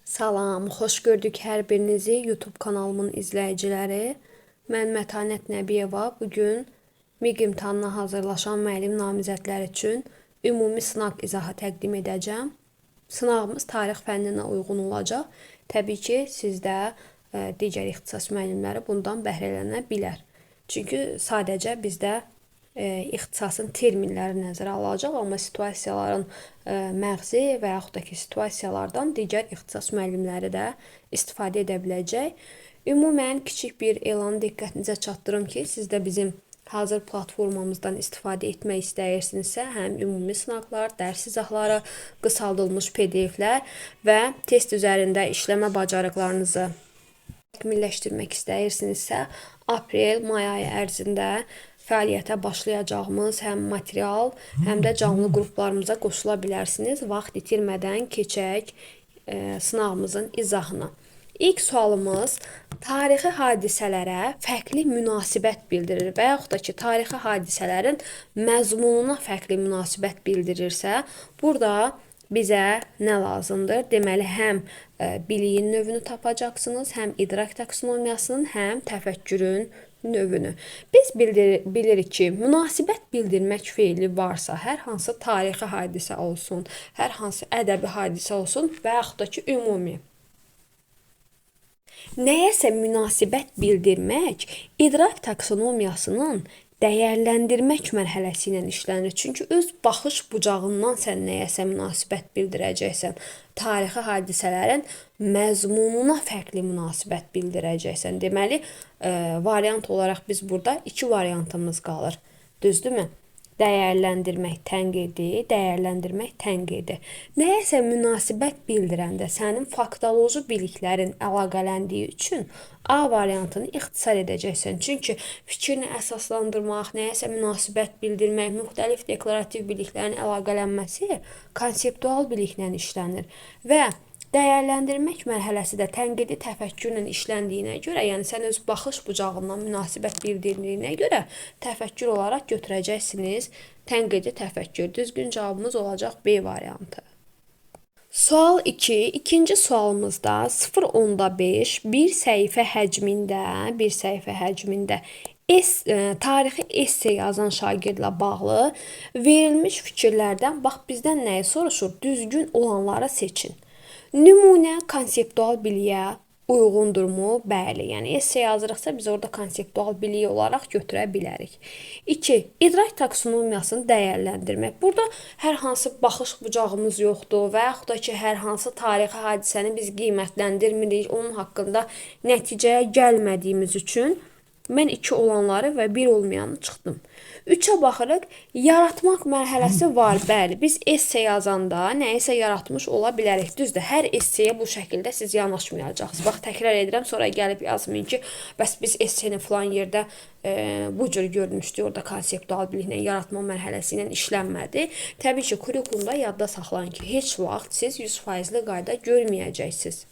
Salam, xoş gördük hər birinizi YouTube kanalımın izləyiciləri. Mən Mətanət Nəbiyeva bugün MİQ imtahanına hazırlaşan müəllim namizədlər üçün ümumi sınaq izahı təqdim edəcəm. Sınağımız tarix fənninə uyğun olacaq. Təbii ki, siz də digər ixtisas müəllimləri bundan bəhrələnə bilər. Çünki sadəcə bizdə ixtisasın terminləri nəzərə alacaq, amma situasiyaların məğzi və yaxud da ki, situasiyalardan digər ixtisas müəllimləri də istifadə edə biləcək. Ümumən kiçik bir elanı diqqətinizə çatdırım ki, siz də bizim hazır platformamızdan istifadə etmək istəyirsinizsə, həm ümumi sınaqlar, dərs izahları, qısaldılmış PDF-lər və test üzərində işləmə bacarıqlarınızı təkmilləşdirmək istəyirsinizsə, aprel-may ayı ərzində fəaliyyətə başlayacağımız həm material, həm də canlı qruplarımıza qoşula bilərsiniz. Vaxt itirmədən keçək sınağımızın izahına. İlk sualımız tarixi hadisələrə fərqli münasibət bildirir və yaxud da ki, tarixi hadisələrin məzmununa fərqli münasibət bildirirsə, burada bizə nə lazımdır? Deməli, həm biliyin növünü tapacaqsınız, həm idrak taksonomiyasının, həm təfəkkürün növünü. Biz bilirik ki, münasibət bildirmək feili varsa, hər hansı tarixi hadisə olsun, hər hansı ədəbi hadisə olsun və yaxud da ki, ümumi. Nəyəsə münasibət bildirmək idrak taksonomiyasının dəyərləndirmək mərhələsi ilə işlənir. Çünki öz baxış bucağından sən nəyəsə münasibət bildirəcəksən. Tarixi hadisələrin məzmununa fərqli münasibət bildirəcəksən. Deməli, variant olaraq biz burada iki variantımız qalır. Düzdürmü? Dəyərləndirmək tənqidi, dəyərləndirmək tənqidi. Nəyəsə münasibət bildirəndə sənin faktoloji biliklərin əlaqələndiyi üçün A variantını ixtisar edəcəksən. Çünki fikrini əsaslandırmaq, nəyəsə münasibət bildirmək, müxtəlif deklarativ biliklərin əlaqələnməsi konseptual biliklə işlənir və dəyərləndirmək mərhələsi də tənqidi təfəkkürlə işləndiyinə görə, yəni sən öz baxış bucağından münasibət bildirdiyinə görə təfəkkür olaraq götürəcəksiniz tənqidi təfəkkür. Düzgün cavabımız olacaq B variantı. Sual 2. İkinci sualımızda 0.5 bir səhifə həcmində tarixi esse yazan şagirdlə bağlı verilmiş fikirlərdən bax bizdən nəyi soruşur? Düzgün olanları seçin. Nümunə konseptual biliyə uyğundurmu? Bəli. Yəni esse yazırıqsa biz orada konseptual biliyi olaraq götürə bilərik. 2. İdrak taksonomiyasını dəyərləndirmək. Burada hər hansı baxış bucağımız yoxdur və yaxud da ki, hər hansı tarixi hadisəni biz qiymətləndirmirik, onun haqqında nəticəyə gəlmədiyimiz üçün mən 2 olanları və 1 olmayanı çıxdım. 3-ə baxırıq, yaratmaq mərhələsi var, bəli. Biz esse yazanda nəyisə yaratmış ola bilərik. Düzdür, hər esseyə bu şəkildə siz yanaşmayacaqsınız. Bax, təkrar edirəm, sonra gəlib yazmayın ki, bəs biz esseni falan yerdə bu cür görmüşdük, orada konseptual biliklə, yaratma mərhələsi ilə işlənmədi. Təbii ki, kurikulumda yadda saxlayın ki, heç vaxt siz 100%li qayda görməyəcəksiniz.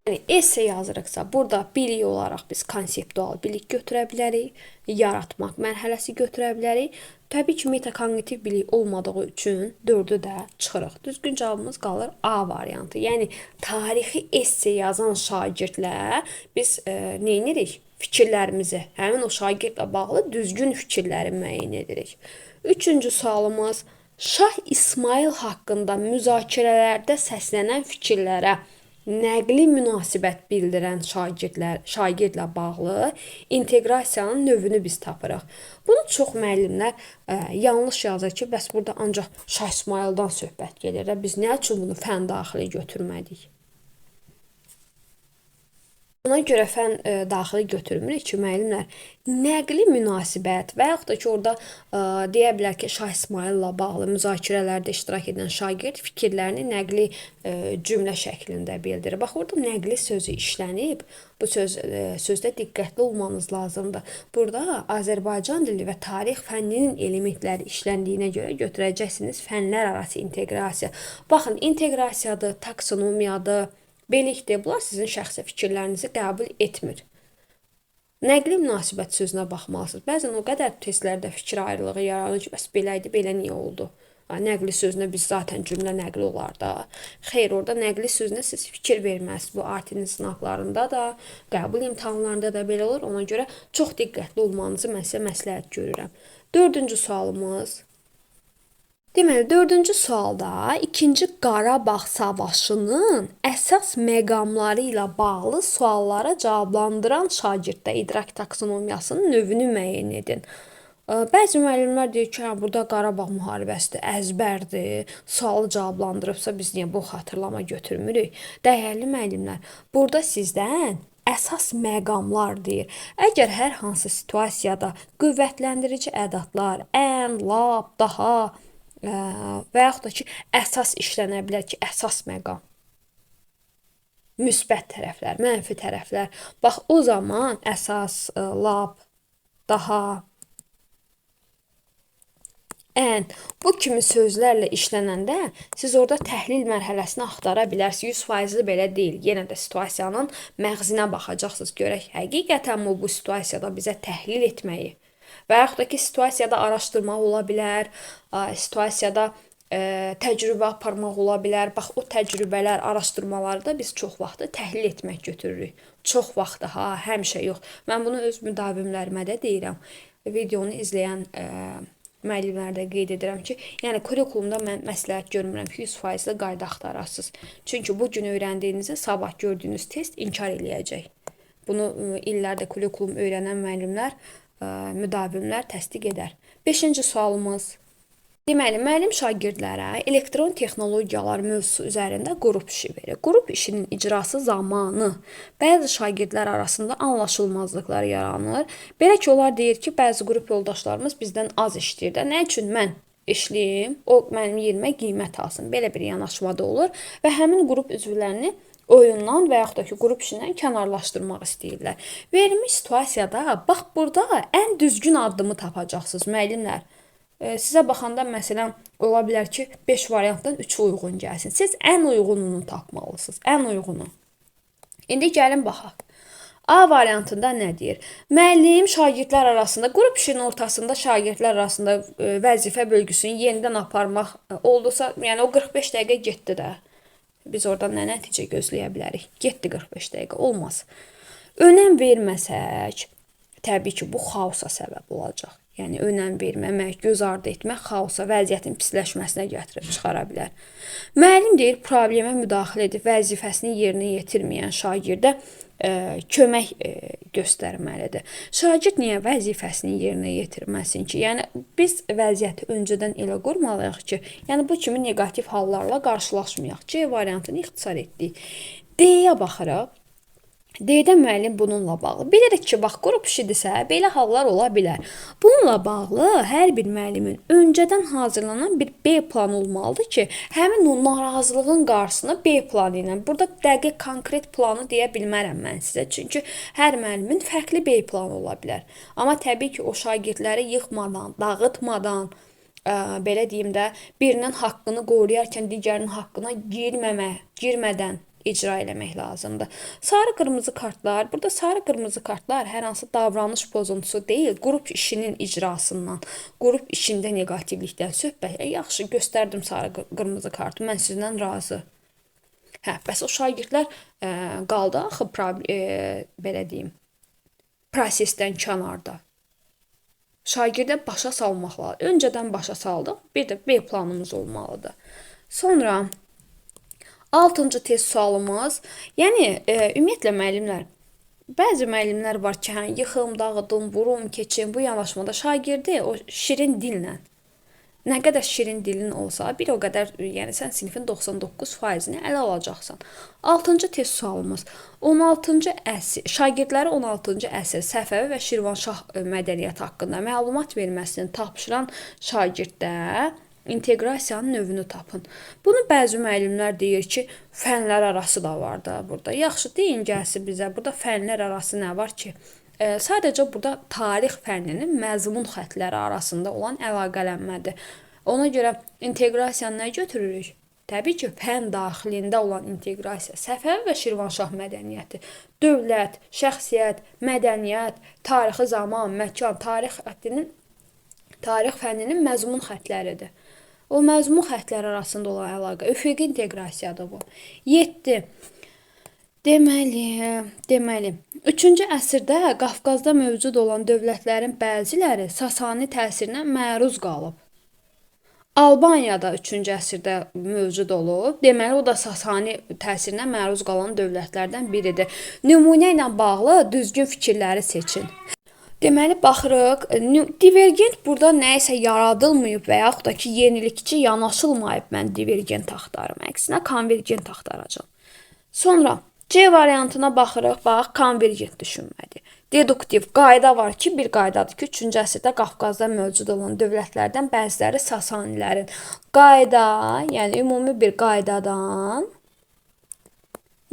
Yəni, esse yazırıqsa, burada bilik olaraq biz konseptual bilik götürə bilərik, yaratmaq mərhələsi götürə bilərik. Təbii ki, metakognitiv bilik olmadığı üçün 4-ü də çıxırıq. Düzgün cavabımız qalır A variantı. Yəni, tarixi esse yazan şagirdlə biz neyinirik? Fikirlərimizi, həmin o şagirdlə bağlı düzgün fikirləri müəyyən edirik. Üçüncü sualımız, Şah İsmail haqqında müzakirələrdə səslənən fikirlərə nəqli münasibət bildirən şagirdlə bağlı inteqrasiyanın növünü biz tapırıq. Bunu çox müəllimlər yanlış yazır ki, bəs burada ancaq Şah İsmaildan söhbət gedir. Biz nə üçün bunu fən daxili götürmədik? Buna görə fən daxili götürmürük ki, müəllimlər nəqli münasibət və yaxud da ki, orada deyə bilər ki, Şah İsmaillə bağlı müzakirələrdə iştirak edən şagird fikirlərini nəqli cümlə şəklində bildirir. Bax, orada nəqli sözü işlənib, bu sözdə diqqətli olmanız lazımdır. Burada Azərbaycan dili və tarix fənninin elementləri işləndiyinə görə götürəcəksiniz fənlər arası inteqrasiya. Baxın, inteqrasiyadır, taksonomiyadır, belikdir. Bunlar sizin şəxsi fikirlərinizi qəbul etmir. Nəqli münasibət sözünə baxmalısınız. Bəzən o qədər testlərdə fikir ayrılığı yaranır ki, bəs belə idi, belə niyə oldu? Nəqli sözünə biz zaten cümlə nəqli olar da. Xeyr, orada nəqli sözünə siz fikir verməlisiniz. Bu ART-nin sınaqlarında da, qəbul imtahanlarında da belə olur. Ona görə çox diqqətli olmanızı mən sizə məsləhət görürəm. Dördüncü sualımız. Deməli, dördüncü sualda 2-ci Qarabağ savaşının əsas məqamları ilə bağlı suallara cavablandıran şagirddə idrak taksonomiyasının növünü müəyyən edin. Bəzi müəllimlər deyir ki, burada Qarabağ müharibəsidir, əzbərdir, sualı cavablandırıbsa biz niyə bu xatırlama götürmürük? Dəyərli müəllimlər, burada sizdən əsas məqamlar deyir. Əgər hər hansı situasiyada qüvvətləndirici ədadlar, ən, lap, daha və yaxud da ki, əsas işlənə bilər ki, əsas məqam. Müsbət tərəflər, mənfi tərəflər. Bax, o zaman əsas, lap, daha, ən bu kimi sözlərlə işlənəndə siz orada təhlil mərhələsini axtara bilərsiniz. 100% belə deyil. Yenə də situasiyanın məğzinə baxacaqsınız. Görək həqiqətən bu situasiyada bizə təhlil etməyi və yaxud da ki, situasiyada araşdırmaq ola bilər, situasiyada təcrübə aparmaq ola bilər. Bax, o təcrübələr, araşdırmaları da biz çox vaxtı təhlil etmək götürürük. Çox vaxtı, həmişə yox. Mən bunu öz müdavimlərimə də deyirəm. Videonu izləyən müəllimlərdə qeyd edirəm ki, yəni kurikulumda mən məsləhət görmürəm ki, 100% qayda axtarasınız. Çünki bu gün öyrəndiyinizi sabah gördüyünüz test inkar eləyəcək. Bunu illərdə kurikulum öyrənən müəllimlər, müdavimlər təsdiq edər. 5-ci sualımız. Deməli, müəllim şagirdlərə elektron texnologiyalar mövzusu üzərində qrup işi verir. Qrup işinin icrası zamanı bəzi şagirdlər arasında anlaşılmazlıqlar yaranır. Belə ki, onlar deyir ki, bəzi qrup yoldaşlarımız bizdən az işləyir də. Nə üçün mən işləyim, o mənim yerimə qiymət alsın. Belə bir yanaşma da olur və həmin qrup üzvlərini oyundan və yaxud da ki, qrup işindən kənarlaşdırmaq istəyirlər. Verilmiş situasiyada, bax, burada ən düzgün addımı tapacaqsınız, müəllimlər. Sizə baxanda məsələn ola bilər ki, 5 variantdan 3 uyğun gəlsin. Siz ən uyğununu tapmalısınız. Ən uyğunu. İndi gəlin baxaq. A variantında nə deyir? Müəllim şagirdlər arasında, qrup işinin ortasında şagirdlər arasında vəzifə bölgüsünü yenidən aparmaq oldusa, yəni o 45 dəqiqə getdi də. Biz oradan nə nəticə gözləyə bilərik? Getdi 45 dəqiqə, olmaz. Önəm verməsək, təbii ki, bu xaosa səbəb olacaq. Yəni, önəm verməmək, göz ardı etmək xaosa, vəziyyətin pisləşməsinə gətirib çıxara bilər. Müəllim deyir, problemə müdaxilə edib vəzifəsini yerinə yetirməyən şagirdə kömək göstərməlidir. Şagird niyə vəzifəsini yerinə yetirməsin ki? Yəni, biz vəziyyəti öncədən elə qurmalıyıq ki, yəni bu kimi negativ hallarla qarşılaşmayaq. C variantını ixtisar etdik. D-yə baxırıq. D-də müəllim bununla bağlı. Bilirik ki, bax, qrup işidirsə, belə hallar ola bilər. Bununla bağlı hər bir müəllimin öncədən hazırlanan bir B planı olmalıdır ki, həmin o narazılığın qarşısına B planı ilə. Burada dəqiq, konkret planı deyə bilmərəm mən sizə. Çünki hər müəllimin fərqli B planı ola bilər. Amma təbii ki, o şagirdləri yıxmadan, dağıtmadan, belə deyim də, birinin haqqını qoruyarkən digərinin haqqına girmədən icra eləmək lazımdır. Sarı-qırmızı kartlar, burada sarı-qırmızı kartlar hər hansı davranış pozuntusu deyil, qrup işinin icrasından, qrup işində negativlikdən söhbət. Yaxşı, göstərdim sarı-qırmızı kartı, mən sizdən razı. Bəs o şagirdlər qaldı axı, belə deyim, prosesdən kənarda. Şagirdə başa salmaq lazım. Öncədən başa saldıq, bir də B planımız olmalıdır. Sonra 6-cı test sualımız, yəni ümumiyyətlə müəllimlər, bəzi müəllimlər var ki, yıxım, dağıdım, vurum, keçim, bu yanaşmada şagirdi o şirin dillə, nə qədər şirin dilin olsa, bir o qədər, yəni sən sinifin 99%-ni ələ alacaqsan. 6-cı test sualımız, 16-cı əsr, şagirdləri 16-cı əsr Səfəvi və Şirvanşah mədəniyyəti haqqında məlumat verməsini tapşıran şagirddə inteqrasiyanın növünü tapın. Bunu bəzi müəllimlər deyir ki, fənlər arası da var da burada. Yaxşı, deyin gəlsin bizə, burada fənlər arası nə var ki? Sadəcə burada tarix fənninin məzmun xətləri arasında olan əlaqələnmədir. Ona görə inteqrasiyanı nə götürürük? Təbii ki, fən daxilində olan inteqrasiya. Səfəvi və Şirvanşah mədəniyyəti, dövlət, şəxsiyyət, mədəniyyət, tarixi zaman, məkan, tarix fənninin məzmun xətləridir. O məzmun xəttləri arasında olan əlaqə, üfüqi inteqrasiyadır bu. 7. Deməli, 3-cü əsrdə Qafqazda mövcud olan dövlətlərin bəziləri Sasani təsirinə məruz qalıb. Albaniyada 3-cü əsrdə mövcud olub. Deməli, o da Sasani təsirinə məruz qalan dövlətlərdən biridir. Nümunə ilə bağlı düzgün fikirləri seçin. Deməli, baxırıq, divergent burada nəyisə yaradılmayıb və yaxud da ki, yenilikçi yanaşılmayıb, mən divergent axtarım. Əksinə, konvergent axtaracağım. Sonra C variantına baxırıq, bax, konvergent düşünmədir. Deduktiv qayda var ki, bir qaydadır ki, 3-cü əsrdə Qafqazda mövcud olan dövlətlərdən bəziləri Sasanilərin qayda, yəni ümumi bir qaydadan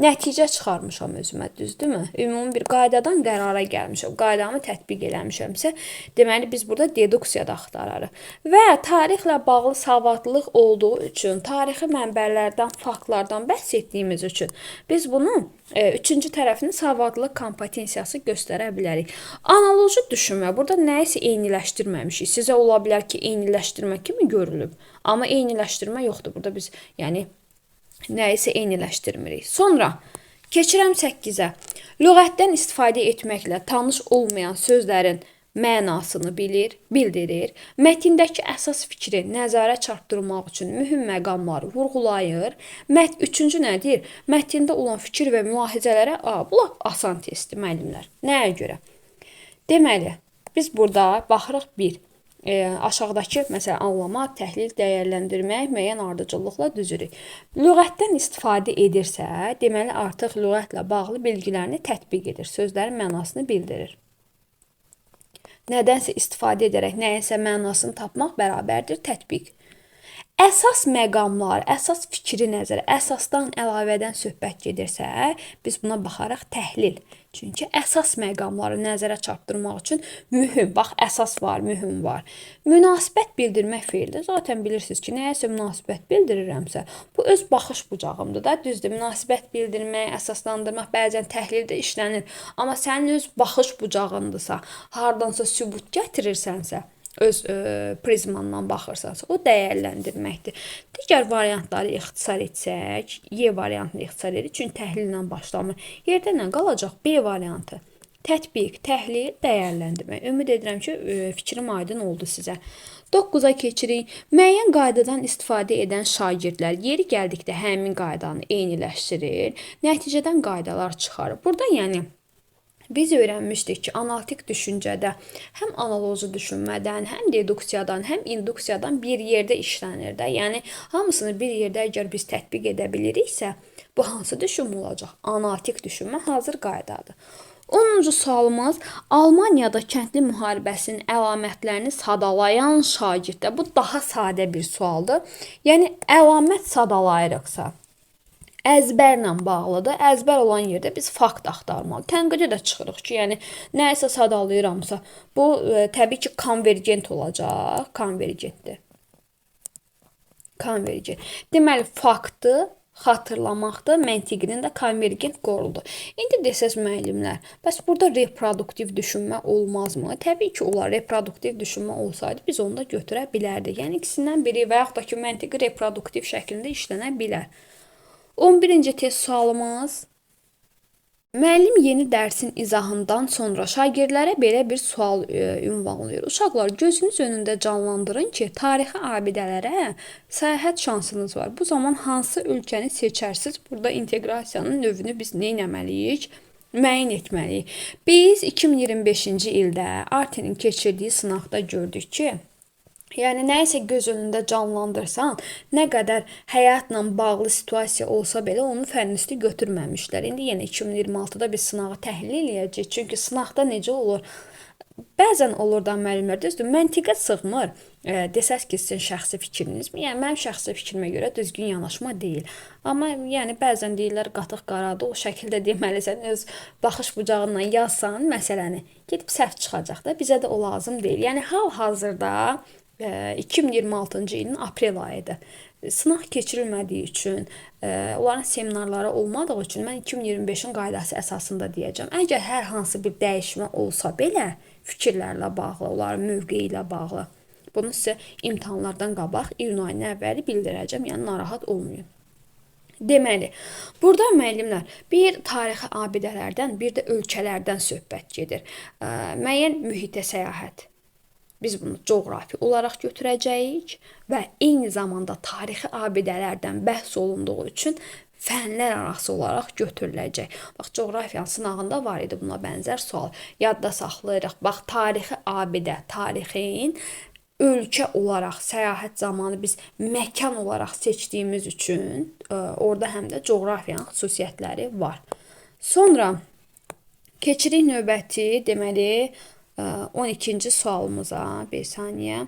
nəticə çıxarmışam özümə, düzdürmü? Ümumi bir qaydadan qərara gəlmişəm. Qaydamı tətbiq eləmişəmsə, deməli biz burada deduksiyada axtararıq. Və tarixlə bağlı savadlılıq olduğu üçün, tarixi mənbələrdən, faktlardan bəhs etdiyimiz üçün biz bunu üçüncü tərəfinin savadlılıq kompetensiyası göstərə bilərik. Analoji düşünmə, burada nəyisə eyniləşdirməmişik. Sizə ola bilər ki, eyniləşdirmə kimi görülüb, amma eyniləşdirmə yoxdur. Burada biz, yəni, nəyisə eyniləşdirmirik. Sonra keçirəm 8-ə. Lüğətdən istifadə etməklə tanış olmayan sözlərin mənasını bildirir. Mətndəki əsas fikri nəzərə çarpdırmaq üçün mühüm məqamları vurğulayır. 3-cü nədir? Mətndə olan fikir və mülahizələrə, bu lap asan testdir müəllimlər. Nəyə görə? Deməli, biz burada baxırıq 1. Aşağıdakı, məsələn, anlamaq, təhlil, dəyərləndirmək, müəyyən ardıcıllıqla düzürük. Lüğətdən istifadə edirsə, deməli, artıq lüğətlə bağlı bilgilərini tətbiq edir, sözlərin mənasını bildirir. Nədənsə istifadə edərək nəyinsə mənasını tapmaq bərabərdir tətbiq. Əsas məqamlar, əsas fikri nəzərə, əsasdan, əlavədən söhbət gedirsə, biz buna baxaraq təhlil. Çünki əsas məqamları nəzərə çarpdırmaq üçün mühüm, bax, əsas var, mühüm var. Münasibət bildirmək feildir. Zaten bilirsiniz ki, nəyəsə münasibət bildirirəmsə, bu öz baxış bucağımdır da, düzdür. Münasibət bildirmək, əsaslandırmaq bəzən təhlildə işlənir. Amma sənin öz baxış bucağındırsa, hardansa sübut gətirirsənsə, öz prizmandan baxırsansa, o dəyərləndirməkdir. Digər variantları ixtisar etsək, Y variantını ixtisar edirik, çünki təhlillə başlamır. Yerdə nə qalacaq? B variantı. Tətbiq, təhlil, dəyərləndirmək. Ümid edirəm ki, fikrim aydın oldu sizə. 9-a keçirik. Müəyyən qaydadan istifadə edən şagirdlər yeri gəldikdə həmin qaydanı eyniləşdirir, nəticədən qaydalar çıxarır. Burada yəni biz öyrənmişdik ki, analitik düşüncədə həm analoji düşünmədən, həm deduksiyadan, həm induksiyadan bir yerdə işlənir də. Yəni, hamısını bir yerdə əgər biz tətbiq edə biliriksə, bu hansı düşünmə olacaq? Analitik düşünmə hazır qaydadır. 10-cu sualımız, Almaniyada kəndli müharibəsinin əlamətlərini sadalayan şagirddə. Bu daha sadə bir sualdır. Yəni, əlamət sadalayırıqsa, əzbərlə bağlıdır. Əzbər olan yerdə biz fakt axtarmalı. Tənqide də çıxırıq ki, yəni nəyisə sadalayıramsa, bu təbii ki, konvergent olacaq. Konvergentdir. Konvergent. Deməli, faktı xatırlamaqda məntiqinin də konvergent qorudur. İndi desəz müəllimlər, bəs burada reproduktiv düşünmə olmazmı? Təbii ki, olar. Reproduktiv düşünmə olsaydı biz onu da götürə bilərdik. Yəni ikisindən biri və yaxud da ki, məntiqi reproduktiv şəklində işlənə bilər. 11-ci test sualımız. Müəllim yeni dərsin izahından sonra şagirdlərə belə bir sual ünvanlayır. Uşaqlar, gözünüz önündə canlandırın ki, tarixi abidələrə səyahət şansınız var. Bu zaman hansı ölkəni seçərsiniz? Burada inteqrasiyanın növünü biz nə etməliyik? Müəyyən etməliyik. Biz 2025-ci ildə Artenin keçirdiyi sınaqda gördük ki, yəni nəyisə göz önündə canlandırsan, nə qədər həyatla bağlı situasiya olsa belə onun fərqini götürməmişlər. İndi yenə 2026-da biz sınağı təhlil edəcəyik. Çünki sınaqda necə olur? Bəzən olur da müəllimlər, düzdür, məntiqə sığmır. Desəz ki, sizin şəxsi fikriniz. Yəni mənim şəxsi fikrimə görə düzgün yanaşma deyil. Amma yəni bəzən deyirlər qatıq qaradır, o şəkildə deməlisən, öz baxış bucağından yazsan məsələni, gedib səhv çıxacaq da, bizə də o lazım deyil. Yəni hal-hazırda 2026-cı ilin aprel ayıdır. Sınaq keçirilmədiyi üçün, onların seminarları olmadığı üçün mən 2025-in qaydası əsasında deyəcəm. Əgər hər hansı bir dəyişmə olsa belə, fikirlərlə bağlı, onların mövqeyi ilə bağlı, Bunu sizə imtahanlardan qabaq iyun ayının əvvəli bildirəcəm, yəni narahat olmayın. Deməli, burada müəllimlər bir tarixi abidələrdən, bir də ölkələrdən söhbət gedir. Müəyyən mühitə səyahət. Biz bunu coğrafi olaraq götürəcəyik və eyni zamanda tarixi abidələrdən bəhs olunduğu üçün fənlər arası olaraq götürüləcək. Bax, coğrafiyanın sınağında var idi buna bənzər sual. Yadda saxlayırıq. Bax, tarixi abidə, tarixin ölkə olaraq səyahət zamanı biz məkan olaraq seçdiyimiz üçün orada həm də coğrafiyanın xüsusiyyətləri var. Sonra keçirik növbəti, deməli 12-ci sualımıza. Bir saniyə.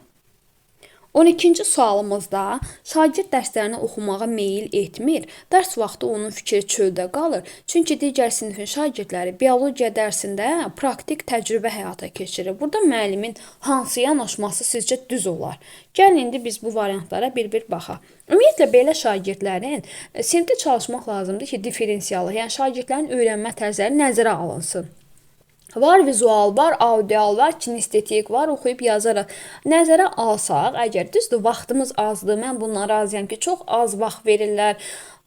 12-ci sualımızda şagird dərslərini oxumağa meyil etmir. Dərs vaxtı onun fikri çöldə qalır. Çünki digər sinifin şagirdləri biologiya dərsində praktik təcrübə həyata keçirir. Burada müəllimin hansı yanaşması sizcə düz olar? Gəlin indi biz bu variantlara bir-bir baxaq. Ümumiyyətlə belə şagirdlərin sinifdə çalışmaq lazımdır ki, diferensiallı, yəni şagirdlərin öyrənmə tərzləri nəzərə alınsın. Var vizual, var audial, var kinestetik, var oxuyub yazaraq. Nəzərə alsaq, əgər düzdür, vaxtımız azdır, mən bundan razıyam ki, çox az vaxt verirlər.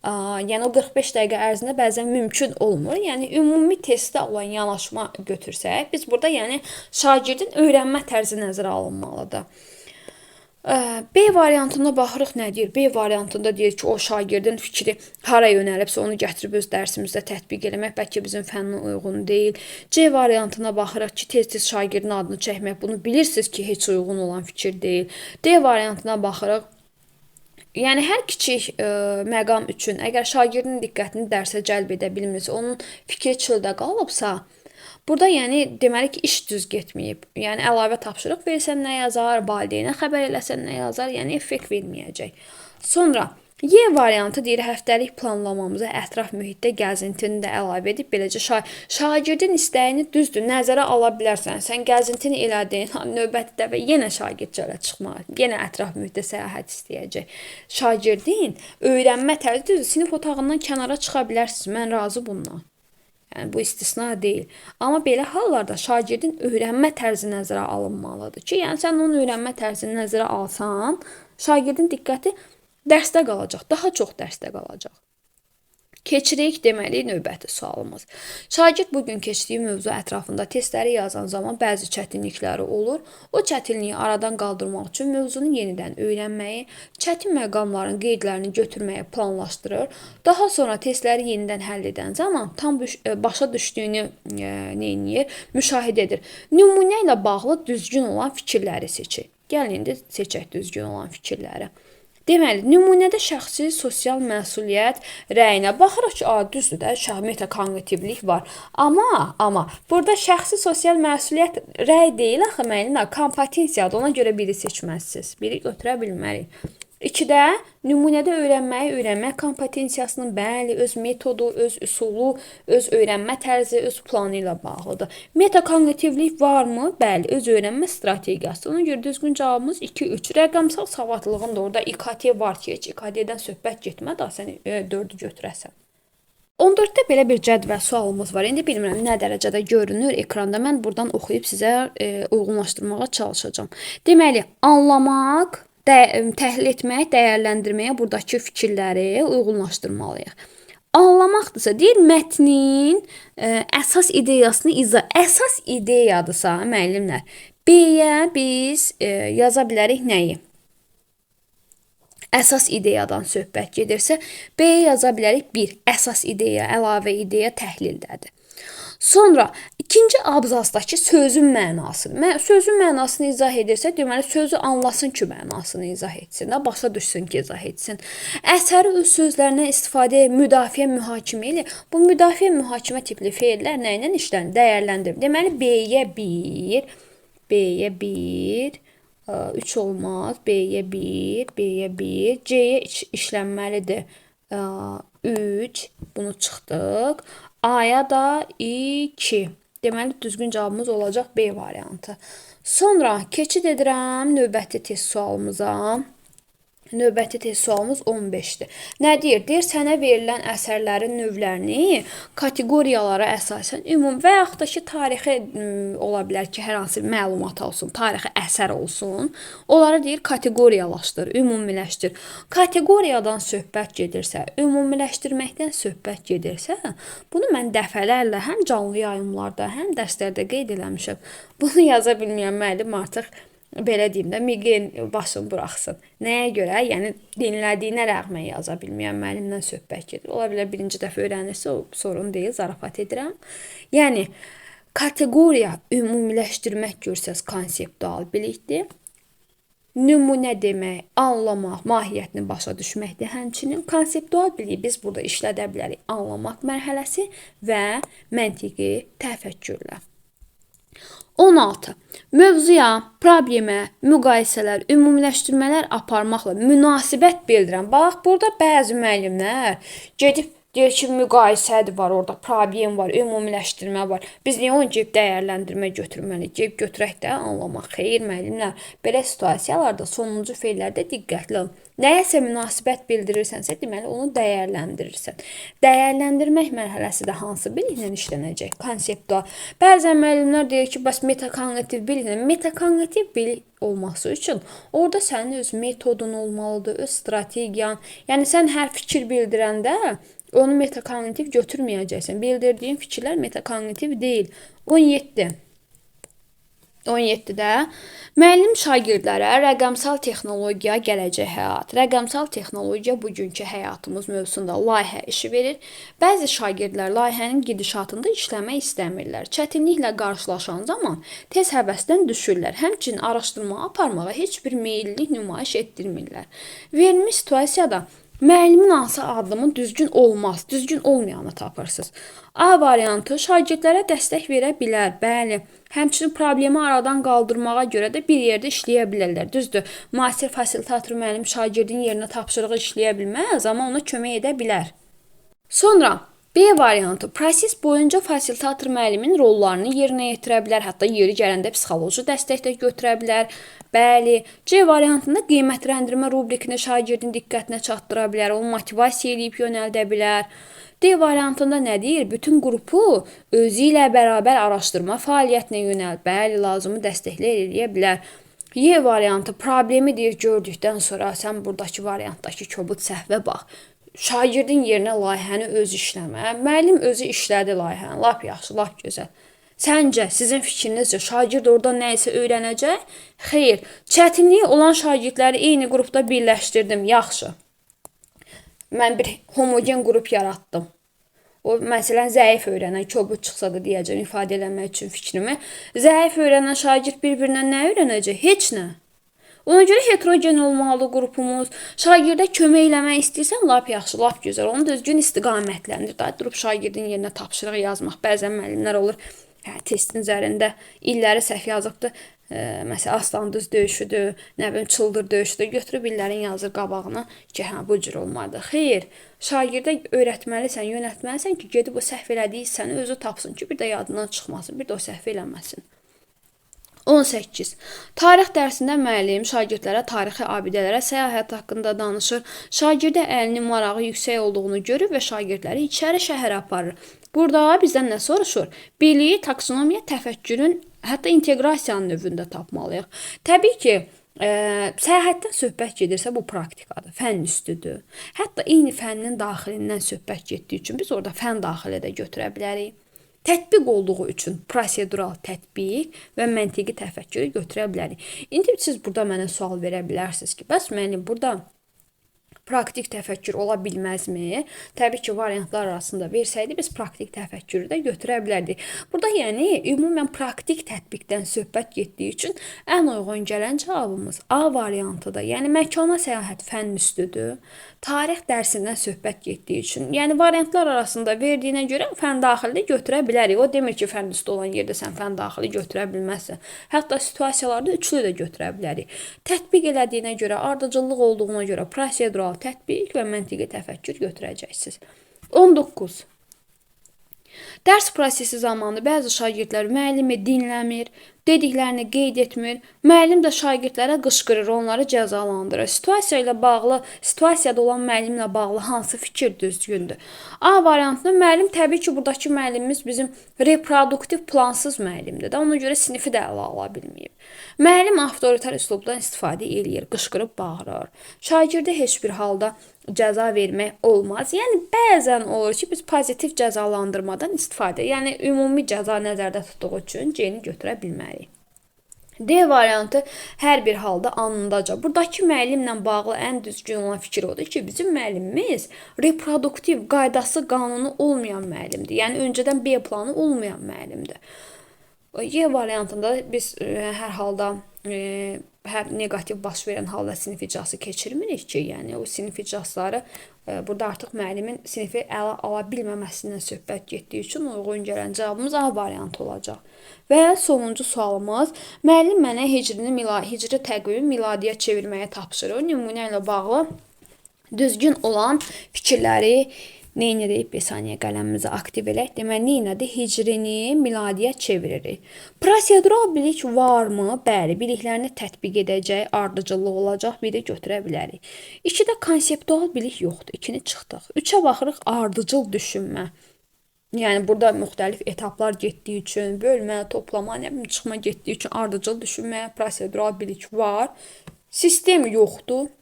Yəni o 45 dəqiqə ərzində bəzən mümkün olmur. Yəni ümumi testdə olan yanaşma götürsək, biz burada yəni şagirdin öyrənmə tərzi nəzərə alınmalıdır. B variantına baxırıq, nə deyir? B variantında deyir ki, o şagirdin fikri hara yönəlibsə onu gətirib öz dərsimizdə tətbiq eləmək bəlkə bizim fənnə uyğun deyil. C variantına baxırıq ki, tez-tez şagirdin adını çəkmək, bunu bilirsiniz ki, heç uyğun olan fikir deyil. D variantına baxırıq. Yəni hər kiçik məqam üçün əgər şagirdin diqqətini dərsə cəlb edə bilmirsə, onun fikri çöldə qalıbsa, burada yəni deməli ki, iş düz getməyib. Yəni əlavə tapşırıq versən nə yazar, valideynə xəbər eləsən nə yazar, yəni effekt verməyəcək. Sonra Y variantı deyir, həftəlik planlamamıza ətraf mühitdə gəzintini də əlavə edib, beləcə şagirdin istəyini düzdür, nəzərə ala bilərsən. Sən gəzintini elədin, növbəti dəfə yenə şagird çölə çıxmaq, yenə ətraf mühitdə səyahət istəyəcək. Şagirdin öyrənmə tərzi düzdür, sinif otağından kənara çıxa bilərsiniz, mən razı bundan. Yəni bu istisna deyil. Amma belə hallarda şagirdin öyrənmə tərzi nəzərə alınmalıdır ki, yəni sən onun öyrənmə tərzini nəzərə alsan, şagirdin diqqəti dərsdə qalacaq, daha çox dərsdə qalacaq. Keçirik deməli növbəti sualımız. Şagird bugün keçdiyi mövzu ətrafında testləri yazan zaman bəzi çətinlikləri olur. O çətinliyi aradan qaldırmaq üçün mövzunu yenidən öyrənməyi, çətin məqamların qeydlərini götürməyi planlaşdırır. Daha sonra testləri yenidən həll edən zaman tam başa düşdüyünü müşahidə edir. Nümunə ilə bağlı düzgün olan fikirləri seçir. Gəlin indi seçək düzgün olan fikirləri. Deməli, nümunədə şəxsi sosial məsuliyyət rəyinə baxırıq ki, düzdür də, metakognitivlik var. Amma burada şəxsi sosial məsuliyyət rəy deyil axı müəllimlər, kompetensiyadır. Ona görə biri seçməlisiniz. Biri götürə bilmərik. 2-də nümunədə öyrənmək kompetensiyasının bəli, öz metodu, öz üsulu, öz öyrənmə tərzi, öz planı ilə bağlıdır. Metakognitivlik varmı? Bəli, öz öyrənmə strategiyası. Ona görə düzgün cavabımız 2-3. Rəqəmsal savadlığın da orada İKT var ki, heç İKT-dən söhbət getmə, da sən 4-ü götürəsən. 14-də belə bir cədvəl sualımız var. İndi bilmirəm nə dərəcədə görünür ekranda. Mən buradan oxuyub sizə uyğunlaşdırmağa çalışacağam. Deməli, anlamaq, təhlil etmək, dəyərləndirməyə buradakı fikirləri uyğunlaşdırmalıyıq. Anlamaqdırsa, deyir mətnin əsas ideyasını əsas ideyadırsa, müəllimlər, B-yə biz yaza bilərik nəyi? Əsas ideyadan söhbət gedirsə, B-yə yaza bilərik 1. Əsas ideya, əlavə ideya təhlildədir. Sonra ikinci abzazdakı sözün mənasını. Sözün mənasını izah edirsə, deməli sözü anlasın ki, mənasını izah etsin, də başa düşsün ki, izah etsin. Əsəri öz sözlərindən istifadə müdafiə mühakimə ilə. Bu müdafiə mühakimə tipli feillər nə ilə işlənir? Dəyərləndirir. Deməli B-yə 1, B-yə 1, 3 olmaz, B-yə 1, B-yə 1, C-yə işlənməlidir 3, bunu çıxdıq. A-ya da 2. Deməli, düzgün cavabımız olacaq B variantı. Sonra keçid edirəm növbəti test sualımıza. Növbəti test sualımız 15-dir. Nə deyir? Deyir, sənə verilən əsərlərin növlərini kateqoriyalara əsasən ümumi və yaxud da ki, tarixi ola bilər ki, hər hansı bir məlumat olsun, tarixi əsər olsun. Onları deyir, kateqoriyalaşdır, ümumiləşdir. Kateqoriyadan söhbət gedirsə, ümumiləşdirməkdən söhbət gedirsə, bunu mən dəfələrlə həm canlı yayımlarda, həm dərslərdə qeyd eləmişəm. Bunu yaza bilməyən müəllim artıq belə deyim də, miqren başını buraxsın. Nəyə görə? Yəni dinlədiyinə rəğmən yaza bilməyən müəllimdən söhbət gedir. Ola bilər birinci dəfə öyrənirsə, o sorun deyil, zarafat edirəm. Yəni kateqoriya ümumiləşdirmək görsəz konseptual bilikdir. Nümunə demək, anlamaq, mahiyyətini başa düşməkdir. Həmçinin konseptual biliyi biz burada işlədə bilərik. Anlamaq mərhələsi və məntiqi təfəkkürlə. 16. Mövzuya, problemə, müqayisələr, ümumiləşdirmələr aparmaqla münasibət bildirən. Bax, burada bəzi müəllimlər gedib deyir ki, müqayisədir var, orada problem var, ümumiləşdirmə var. Biz niyə onu gedib dəyərləndirmə götürməliyik? Gedib götürək də anlamaq. Xeyr, müəllimlər, belə situasiyalarda sonuncu feillərdə diqqətli olun. Nəyəsə münasibət bildirirsənsə, deməli onu dəyərləndirirsən. Dəyərləndirmək mərhələsi də hansı biliklə işlənəcək? Konseptual. Bəzən müəllimlər deyir ki, bəs metakognitiv biliklə. Metakognitiv bilik olması üçün orada sənin öz metodun olmalıdır, öz strategiyan. Yəni sən hər fikir bildirəndə onu metakognitiv götürməyəcəksən. Bildirdiyin fikirlər metakognitiv deyil. 17. 17-də müəllim şagirdlərə rəqəmsal texnologiya gələcək həyat, rəqəmsal texnologiya bugünkü həyatımız mövzusunda layihə işi verir. Bəzi şagirdlər layihənin gedişatında işləmək istəmirlər. Çətinliklə qarşılaşan zaman tez həvəsdən düşürlər. Həmçinin araşdırma aparmağa heç bir meyillik nümayiş etdirmirlər. Verilmiş situasiyada müəllimin hansı addımın düzgün olmaz, düzgün olmayanı tapırsınız. A variantı şagirdlərə dəstək verə bilər, bəli. Həmçinin problemi aradan qaldırmağa görə də bir yerdə işləyə bilərlər. Düzdür, müasir fasilitator müəllim şagirdin yerinə tapşırığı işləyə bilməz, amma ona kömək edə bilər. Sonra B variantı proses boyunca fasilitator müəllimin rollarını yerinə yetirə bilər, hətta yeri gələndə psixoloji dəstək də götürə bilər. Bəli, C variantında qiymətləndirmə rubrikini şagirdin diqqətinə çatdıra bilər, onu motivasiya edib yönəldə bilər. D variantında nə deyir? Bütün qrupu özü ilə bərabər araşdırma fəaliyyətinə yönəl, bəli, lazımı dəstəklər edə bilər. Y variantı problemi deyir gördükdən sonra sən buradakı variantdakı kobud səhvə bax. Şagirdin yerinə layihəni özü işləmə. Müəllim özü işlədi layihəni. Lap yaxşı, lap gözəl. Səncə, sizin fikrinizcə şagird orada nə isə öyrənəcək? Xeyr, çətinliyi olan şagirdləri eyni qrupda birləşdirdim. Yaxşı. Mən bir homogen qrup yaratdım. O, məsələn, zəif öyrənən, kobud çıxsa da deyəcəm, ifadə eləmək üçün fikrimi. Zəif öyrənən şagird bir-birindən nə öyrənəcək? Heç nə. Ona görə heterogen olmalı qrupumuz. Şagirdə kömək eləmək istəyirsən, lap yaxşı, lap gözəl. Onu düzgün istiqamətləndir. Daha durub şagirdin yerinə tapşırıq yazmaq. Bəzən müəllimlər olur, testin üzərində illəri səhv yazıbdır. Məsələn, aslan düz döyüşüdür, nə bilim, çıldır döyüşüdür. Götürüb illərin yazır qabağına ki, hə, bu cür olmadı. Xeyr, şagirdə öyrətməlisən, yönətməlisən ki, gedib o səhv elədiyi səni özü tapsın ki, bir də yadından çıxmasın, bir də o səhv eləməsin. 18. Tarix dərsində müəllim şagirdlərə tarixi abidələrə, səyahət haqqında danışır. Şagirdə əlinin marağı yüksək olduğunu görür və şagirdləri içəri şəhərə aparır. Burada bizdən nə soruşur? Biliyi, taksonomiya, təfəkkürün, hətta inteqrasiyanın növündə tapmalıyıq. Təbii ki, səyahətdən söhbət gedirsə bu praktikadır, fənn üstüdür. Hətta eyni fənnin daxilindən söhbət getdiyi üçün biz orada fənn daxili də götürə bilərik. Tətbiq olduğu üçün prosedural tətbiq və məntiqi təfəkkürü götürə bilərik. İndi siz burada mənə sual verə bilərsiniz ki, bəs müəllim burada praktik təfəkkür ola bilməzmi? Təbii ki, variantlar arasında versəydi biz praktik təfəkkürü də götürə bilərdik. Burada yəni ümumən praktik tətbiqdən söhbət getdiyi üçün ən uyğun gələn cavabımız A variantıdır. Yəni məkana səyahət fənn üstüdür. Tarix dərsindən söhbət getdiyi üçün, yəni variantlar arasında verdiyinə görə fənn daxili götürə bilərik. O demir ki, fənn üstü olan yerdə sən fənn daxili götürə bilməzsən. Hətta situasiyalarda üçlü də götürə bilərik. Tətbiq elədiyinə görə, ardıcıllıq olduğuna görə prosedural tətbiq və məntiqi təfəkkür götürəcəksiniz. 19. Dərs prosesi zamanı bəzi şagirdlər müəllimi dinləmir, dediklərini qeyd etmir. Müəllim də şagirdlərə qışqırır, onları cəzalandırır. Situasiyada olan müəllimlə bağlı hansı fikir düzgündür? A variantında müəllim təbii ki, buradakı müəllimimiz bizim reproduktiv plansız müəllimdir də, ona görə sinifi də ələ ala bilməyib. Müəllim avtoritar üslubdan istifadə eləyir, qışqırıb bağırır. Şagirdə heç bir halda cəza vermək olmaz. Yəni bəzən olur ki, biz pozitiv cəzalandırmadan istifadə, yəni ümumi cəza nəzərdə tutduğu üçün C-ni götürə bilmərik. D variantı hər bir halda anındaca. Buradakı müəllimlə bağlı ən düzgün olan fikir odur ki, bizim müəllimimiz reproduktiv, qaydası, qanunu olmayan müəllimdir. Yəni öncədən B planı olmayan müəllimdir. Y variantında biz hər halda hər negativ baş verən halda sinif icrası keçirmirik ki, yəni o sinif icrasları burada artıq müəllimin sinifi ələ ala bilməməsindən söhbət getdiyi üçün uyğun gələn cavabımız A variantı olacaq. Və sonuncu sualımız, müəllim mənə hicri təqvimi miladiyə çevirməyə tapşırır. Nümunə ilə bağlı düzgün olan fikirləri neynədik? Bir saniyə qələmimizi aktiv elək. Deməli, neynədik? Hicrini miladiyə çeviririk. Prosedural bilik varmı? Bəli, biliklərini tətbiq edəcək, ardıcıllıq olacaq, biri götürə bilərik. 2-də konseptual bilik yoxdur, 2-ni çıxdıq. 3-ə baxırıq, ardıcıl düşünmə. Yəni burada müxtəlif etaplar getdiyi üçün, bölmə, toplama, çıxma getdiyi üçün ardıcıl düşünmə, prosedural bilik var. Sistem yoxdur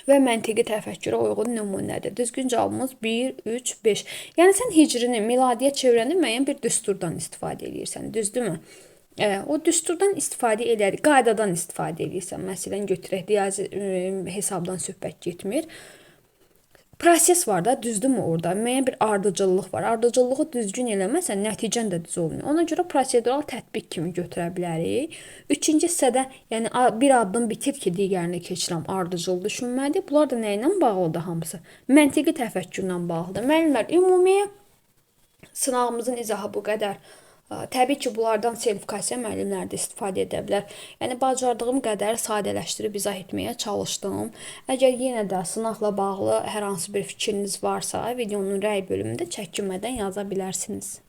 və məntiqi təfəkkürə uyğun nümunədir. Düzgün cavabımız 1, 3, 5. Yəni sən hicrini miladiyə çevirəndə müəyyən bir düsturdan istifadə edirsən, düzdürmü? O düsturdan istifadə edərik, qaydadan istifadə edirsən. Məsələn, götürək, riyazi hesabdan söhbət getmir. Proses var da, düzdürmü orada? Müəyyən bir ardıcıllıq var. Ardıcıllığı düzgün eləməsən, nəticən də düz olmuyor. Ona görə prosedural tətbiq kimi götürə bilərik. 3-cü hissədə, yəni bir addım bitir ki, digərini keçirəm, ardıcıl düşünməlidir. Bunlar da nə ilə bağlıdır hamısı? Məntiqi təfəkkürlə bağlıdır. Müəllimlər, ümumi sınağımızın izahı bu qədər. Təbii ki, bunlardan sertifikasiya müəllimləri də istifadə edə bilər. Yəni, bacardığım qədər sadələşdirib izah etməyə çalışdım. Əgər yenə də sınaqla bağlı hər hansı bir fikriniz varsa, videonun rəy bölümündə çəkinmədən yaza bilərsiniz.